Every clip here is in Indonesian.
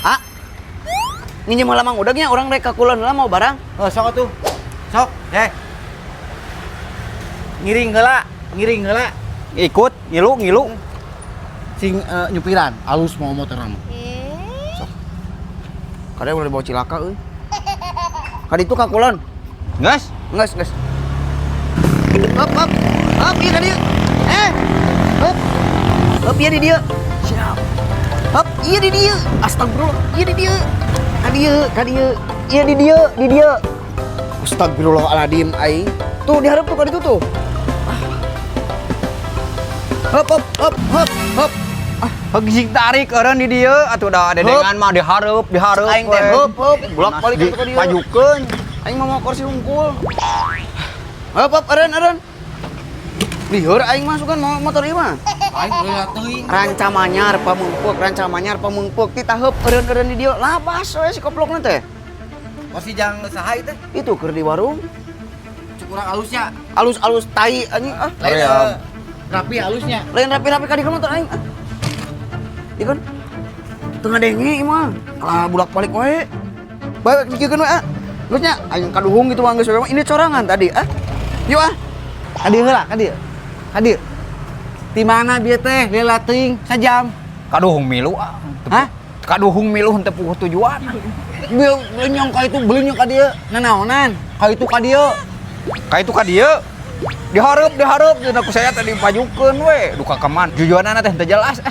Ah, nginjem halamang udangnya orang rek kakulon lah mau barang. Oh, sok atuh. Sok, ngiring heula. Ikut, ngilu. Sing nyupiran, alus mau motor mah. Kadang udah bawa cilaka euy. Kadi itu kakulon. Geus? Geus. Hop, ieu ka dieu. Hop, ieu di dieu. Siap. Hop, ieu di dieu. Astagfirullah, ieu di dieu. Ka dieu. Ieu di dieu. Astagfirullahaladzim ai. Tuh diharap tuh ka ditu tuh. Hop. Heug tarik eureun di dieu atuh da dedengan mah dihareup Aing teh hop, bolak-balik ka dieu. pajukeun. Aing mah mau kursi hungkul. Hop, eureun. Lieur aing masukan motor ieu mah. Aing heula teuing. Rancamanyar pamungpuk ti taheup eureun di dieu. Labas we si koplokna teh. Masih jang saha ieu teh? Itu keur di warung. Kurang alusnya. Alus-alus tai anjing ah. Lain rapi halusnya. Lain rapi-rapi ka dikeun motor aing ah. Dikeun. Tengah denge ieu mah. Alah bulak-balik wae. Bae dikeun we ah. Geus nya aing kaduhung gitu mah geus we mah ini corangan tadi ah. Yuk ah. Kadi heula, kadi. Di mana bieu teh? Lela teuing sajam. Kaduhung milu ah. Hah? Kaduhung milu henteu puguh tujuan. Belinyong ka itu belinyong ka dieu. Nanaonan? Ka itu ka dieu. Ka itu ka dieu. Dihareup dina ku saya tadi pajukeun we. Duka kaman. Jujuanana teh teu jelas.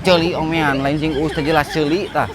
Ceuli omean lain sing us teh jelas ceuli tah.